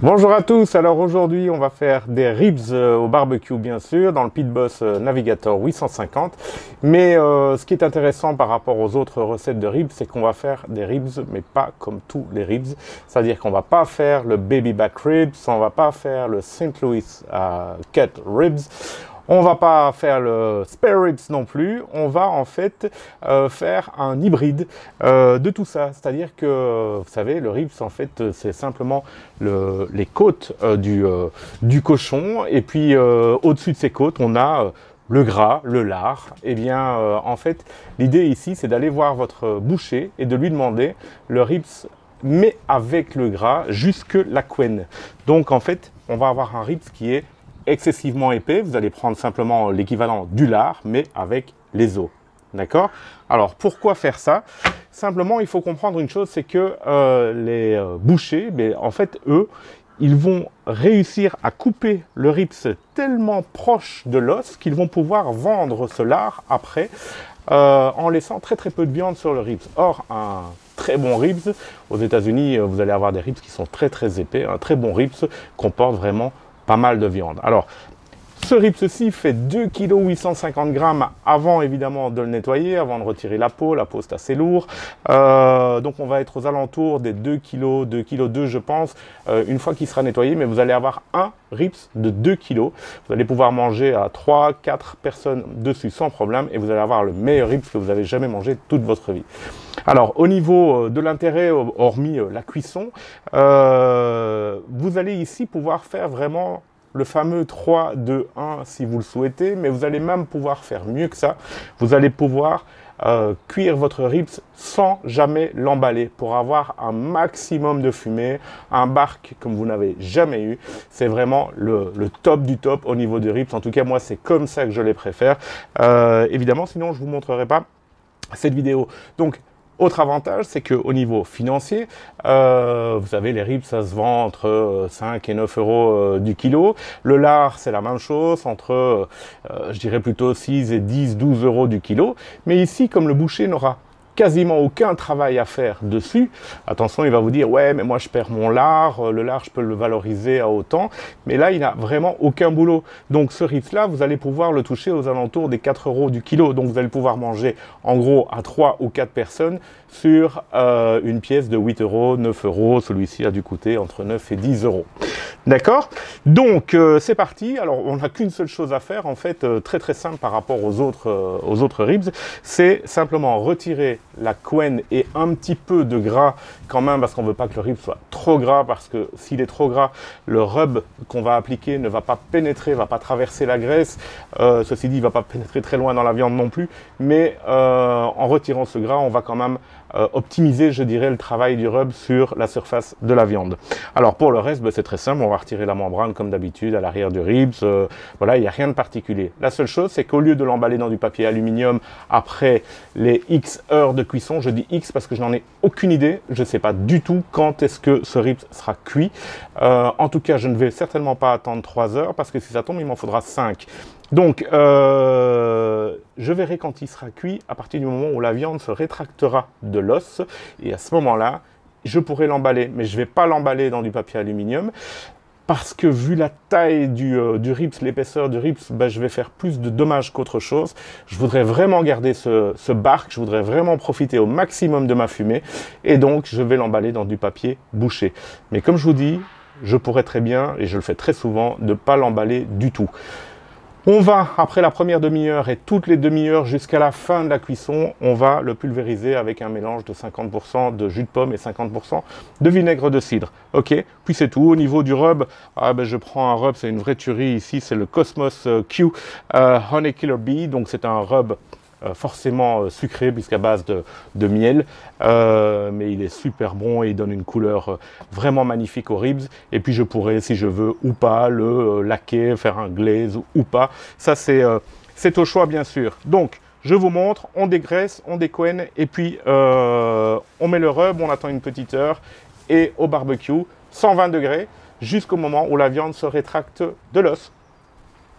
Bonjour à tous, alors aujourd'hui on va faire des ribs au barbecue bien sûr, dans le Pit Boss Navigator 850. Mais ce qui est intéressant par rapport aux autres recettes de ribs, c'est qu'on va faire des ribs, mais pas comme tous les ribs. C'est-à-dire qu'on va pas faire le baby back ribs, on va pas faire le St. Louis cut ribs. On va pas faire le spare ribs non plus, on va en fait faire un hybride de tout ça. C'est-à-dire que, vous savez, le ribs en fait c'est simplement les côtes du cochon et puis au-dessus de ces côtes on a le gras, le lard. Eh bien en fait l'idée ici c'est d'aller voir votre boucher et de lui demander le ribs mais avec le gras jusque la couenne. Donc en fait on va avoir un ribs qui est excessivement épais, vous allez prendre simplement l'équivalent du lard, mais avec les os. D'accord? Alors, pourquoi faire ça? Simplement, il faut comprendre une chose, c'est que les bouchers, en fait, eux, ils vont réussir à couper le ribs tellement proche de l'os qu'ils vont pouvoir vendre ce lard après en laissant très peu de viande sur le ribs. Or, un très bon ribs, aux États-Unis, vous allez avoir des ribs qui sont très épais. Un très bon ribs comporte vraiment pas mal de viande. Alors, ce ribs-ci fait 2 kg 850 grammes avant évidemment de le nettoyer, avant de retirer la peau c'est assez lourd. Donc on va être aux alentours des 2 kg, 2 kg 2 je pense, une fois qu'il sera nettoyé, mais vous allez avoir un ribs de 2 kg. Vous allez pouvoir manger à 3-4 personnes dessus sans problème et vous allez avoir le meilleur ribs que vous avez jamais mangé toute votre vie. Alors au niveau de l'intérêt, hormis la cuisson, vous allez ici pouvoir faire vraiment le fameux 3-2-1 si vous le souhaitez, mais vous allez même pouvoir faire mieux que ça. Vous allez pouvoir cuire votre ribs sans jamais l'emballer pour avoir un maximum de fumée, un bark comme vous n'avez jamais eu. C'est vraiment le top du top au niveau des ribs. En tout cas, moi, c'est comme ça que je les préfère. Évidemment, sinon, je ne vous montrerai pas cette vidéo. Donc, autre avantage, c'est qu'au niveau financier, vous savez, les ribs, ça se vend entre 5 et 9 euros du kilo. Le lard, c'est la même chose, entre, je dirais plutôt 6 et 10, 12 euros du kilo. Mais ici, comme le boucher n'aura quasiment aucun travail à faire dessus. Attention, il va vous dire, ouais, mais moi je perds mon lard, le lard je peux le valoriser à autant, mais là il n'a vraiment aucun boulot. Donc ce ribs-là, vous allez pouvoir le toucher aux alentours des 4 euros du kilo. Donc vous allez pouvoir manger en gros à 3 ou 4 personnes sur une pièce de 8 euros, 9 euros. Celui-ci a dû coûter entre 9 et 10 euros. D'accord? Donc c'est parti. Alors on n'a qu'une seule chose à faire, en fait, très simple par rapport aux autres ribs, c'est simplement retirer la couenne et un petit peu de gras quand même, parce qu'on ne veut pas que le rib soit trop gras, parce que s'il est trop gras, le rub qu'on va appliquer ne va pas pénétrer, ne va pas traverser la graisse. Ceci dit, il ne va pas pénétrer très loin dans la viande non plus, mais en retirant ce gras, on va quand même optimiser, je dirais, le travail du rub sur la surface de la viande. Alors pour le reste, c'est très simple, on va retirer la membrane comme d'habitude à l'arrière du ribs. Voilà, il n'y a rien de particulier. La seule chose, c'est qu'au lieu de l'emballer dans du papier aluminium après les X heures de cuisson, je dis X parce que je n'en ai aucune idée, je ne sais pas du tout quand est-ce que ce ribs sera cuit. En tout cas, je ne vais certainement pas attendre 3 heures parce que si ça tombe, il m'en faudra 5. Donc, je verrai quand il sera cuit à partir du moment où la viande se rétractera de l'os. Et à ce moment-là, je pourrai l'emballer. Mais je ne vais pas l'emballer dans du papier aluminium parce que vu la taille du ribs, l'épaisseur du ribs, je vais faire plus de dommages qu'autre chose. Je voudrais vraiment garder ce bark, je voudrais vraiment profiter au maximum de ma fumée. Et donc, je vais l'emballer dans du papier bouché. Mais comme je vous dis, je pourrais très bien, et je le fais très souvent, ne pas l'emballer du tout. On va, après la première demi-heure et toutes les demi-heures jusqu'à la fin de la cuisson, on va le pulvériser avec un mélange de 50% de jus de pomme et 50% de vinaigre de cidre. Ok, puis c'est tout. Au niveau du rub, je prends un rub, c'est une vraie tuerie ici, c'est le Cosmos Q Honey Killer Bee, donc c'est un rub forcément sucré puisqu'à base de miel, mais il est super bon et il donne une couleur vraiment magnifique aux ribs. Et puis je pourrais, si je veux ou pas, le laquer, faire un glaze ou pas. Ça c'est au choix bien sûr. Donc je vous montre, on dégraisse, on découenne et puis on met le rub, on attend une petite heure et au barbecue 120 degrés jusqu'au moment où la viande se rétracte de l'os.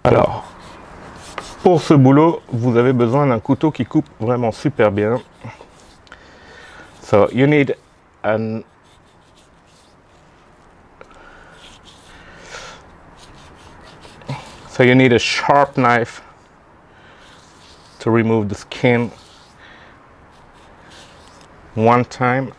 Alors, pour ce boulot, vous avez besoin d'un couteau qui coupe vraiment super bien. So you need So you need a sharp knife to remove the skin one time.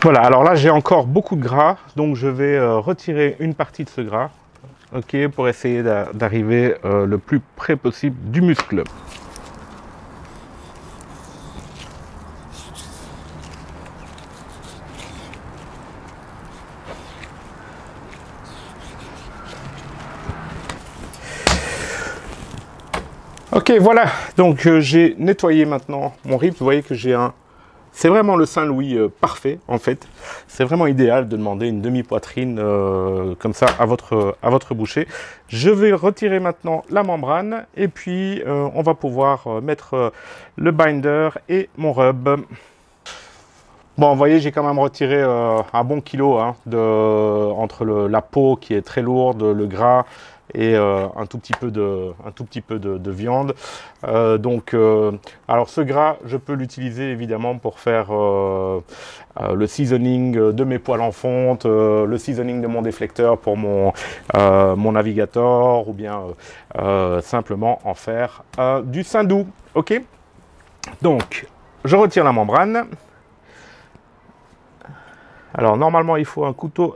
Voilà, alors là j'ai encore beaucoup de gras, donc je vais retirer une partie de ce gras, ok, pour essayer d'arriver le plus près possible du muscle. Ok, voilà, donc j'ai nettoyé maintenant mon rib, vous voyez que j'ai un... C'est vraiment le Saint-Louis parfait, en fait. C'est vraiment idéal de demander une demi-poitrine comme ça à votre boucher. Je vais retirer maintenant la membrane et puis on va pouvoir mettre le binder et mon rub. Bon, vous voyez, j'ai quand même retiré un bon kilo hein, entre la peau qui est très lourde, le gras et un tout petit peu de viande. Alors ce gras, je peux l'utiliser évidemment pour faire le seasoning de mes poêles en fonte, le seasoning de mon déflecteur pour mon navigator, ou bien simplement en faire du saindoux. Ok, donc je retire la membrane. Alors normalement il faut un couteau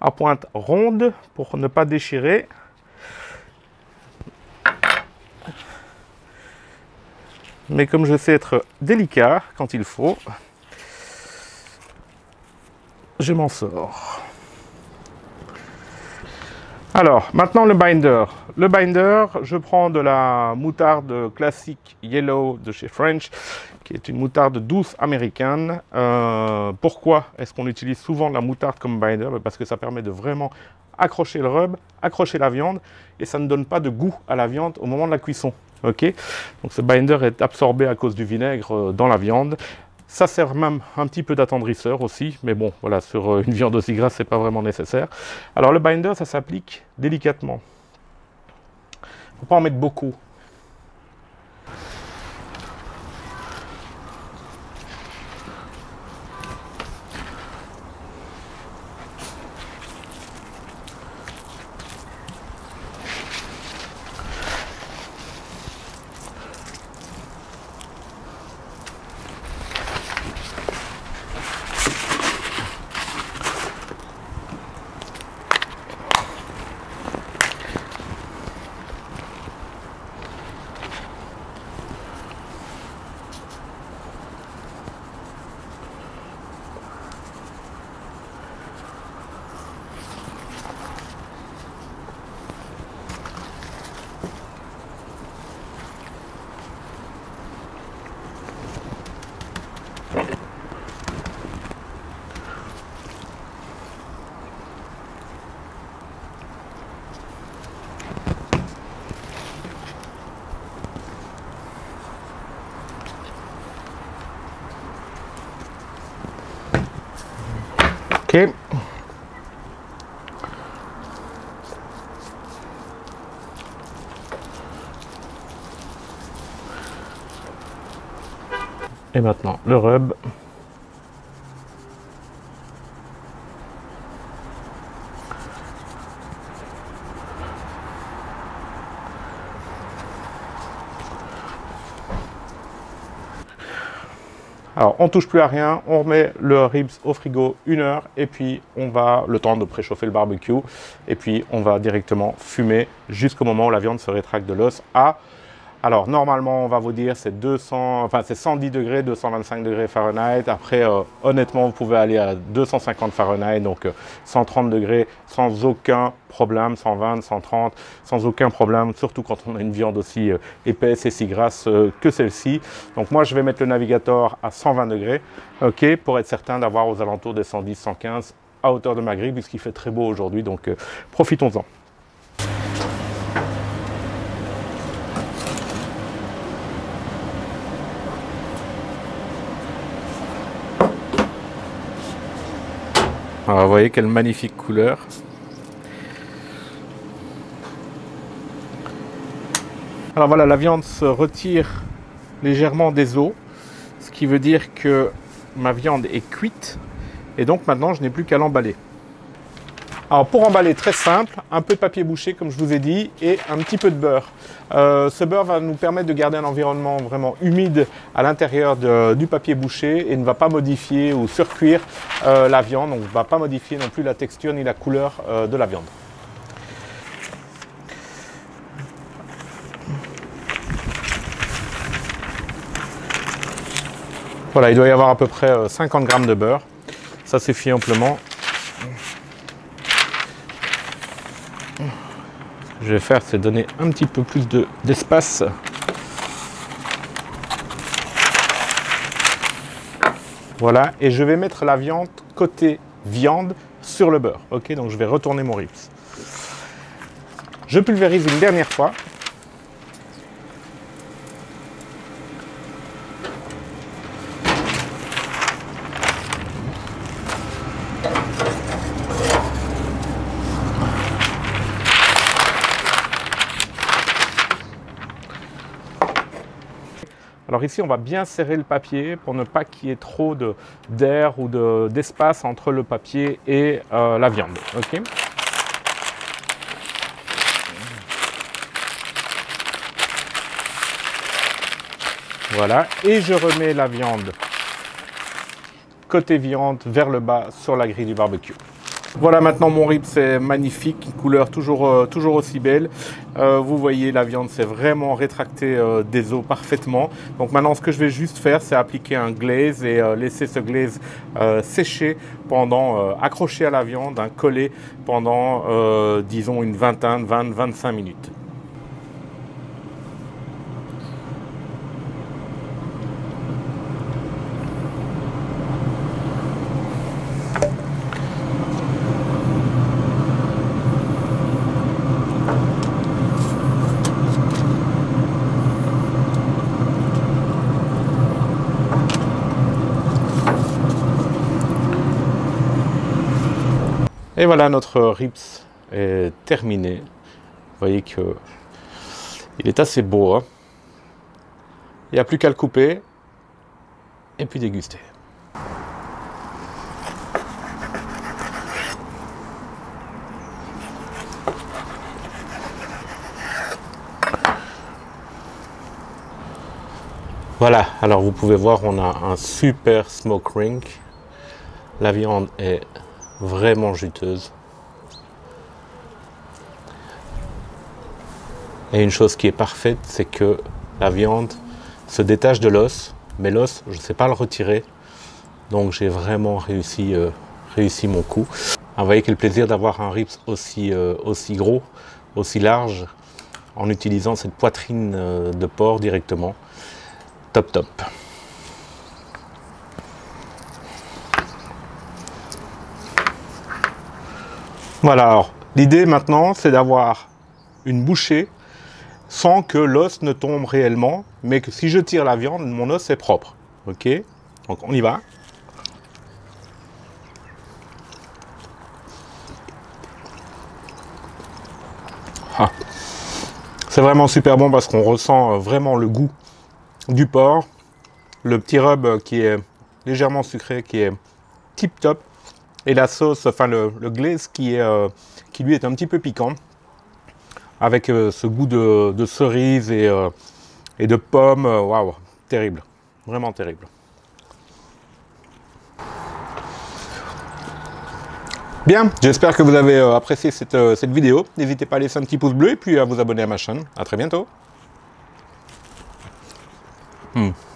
à pointe ronde pour ne pas déchirer. Mais comme je sais être délicat quand il faut, je m'en sors. Alors, maintenant le binder. Le binder, je prends de la moutarde classique Yellow de chez French, qui est une moutarde douce américaine. Pourquoi est-ce qu'on utilise souvent la moutarde comme binder? Parce que ça permet de vraiment accrocher le rub, accrocher la viande, et ça ne donne pas de goût à la viande au moment de la cuisson. Okay, donc ce binder est absorbé à cause du vinaigre dans la viande. Ça sert même un petit peu d'attendrisseur aussi, mais bon, voilà, sur une viande aussi grasse, c'est pas vraiment nécessaire. Alors le binder, ça s'applique délicatement. Il ne faut pas en mettre beaucoup. Ok. Et maintenant le rub. Alors, on touche plus à rien, on remet le ribs au frigo 1 heure et puis on va, le temps de préchauffer le barbecue, et puis on va directement fumer jusqu'au moment où la viande se rétracte de l'os à Alors normalement on va vous dire c'est 200, enfin c'est 110 degrés, 225 degrés Fahrenheit. Après honnêtement vous pouvez aller à 250 Fahrenheit, donc 130 degrés sans aucun problème, 120, 130 sans aucun problème, surtout quand on a une viande aussi épaisse et si grasse que celle-ci. Donc moi je vais mettre le Navigator à 120 degrés, ok, pour être certain d'avoir aux alentours des 110, 115 à hauteur de ma grille puisqu'il fait très beau aujourd'hui, donc profitons-en. Alors, vous voyez quelle magnifique couleur. Alors voilà, la viande se retire légèrement des os, ce qui veut dire que ma viande est cuite et donc maintenant je n'ai plus qu'à l'emballer. Alors pour emballer, très simple, un peu de papier bouché comme je vous ai dit et un petit peu de beurre. Ce beurre va nous permettre de garder un environnement vraiment humide à l'intérieur du papier bouché et ne va pas modifier ou surcuire la viande, donc ne va pas modifier non plus la texture ni la couleur de la viande. Voilà, il doit y avoir à peu près 50 grammes de beurre, ça suffit amplement. Ce que je vais faire, c'est donner un petit peu plus d'espace. Voilà, et je vais mettre la viande côté viande sur le beurre. Ok, donc je vais retourner mon ribs. Je pulvérise une dernière fois. Alors ici, on va bien serrer le papier pour ne pas qu'il y ait trop d'air ou d'espace entre le papier et la viande. Okay. Voilà, et je remets la viande côté viande vers le bas sur la grille du barbecue. Voilà, maintenant mon rib c'est magnifique, une couleur toujours aussi belle. Vous voyez, la viande s'est vraiment rétractée des os parfaitement. Donc maintenant ce que je vais juste faire, c'est appliquer un glaze et laisser ce glaze sécher pendant, accroché à la viande, collé pendant disons une vingtaine, 20-25 minutes. Et voilà, notre ribs est terminé. Vous voyez que il est assez beau. Hein. Il n'y a plus qu'à le couper et puis déguster. Voilà, alors vous pouvez voir, on a un super smoke ring. La viande est vraiment juteuse. Et une chose qui est parfaite, c'est que la viande se détache de l'os, mais l'os, je ne sais pas le retirer. Donc j'ai vraiment réussi mon coup. Vous voyez quel plaisir d'avoir un ribs aussi gros, aussi large, en utilisant cette poitrine de porc directement. Top top. Voilà, alors l'idée maintenant c'est d'avoir une bouchée sans que l'os ne tombe réellement, mais que si je tire la viande, mon os est propre. Ok, donc on y va. Ah. C'est vraiment super bon parce qu'on ressent vraiment le goût du porc, le petit rub qui est légèrement sucré, qui est tip top. Et la sauce, enfin le glaze qui lui est un petit peu piquant, avec ce goût de cerise et de pommes. Waouh, terrible, vraiment terrible. Bien, j'espère que vous avez apprécié cette vidéo. N'hésitez pas à laisser un petit pouce bleu et puis à vous abonner à ma chaîne. À très bientôt. Hmm.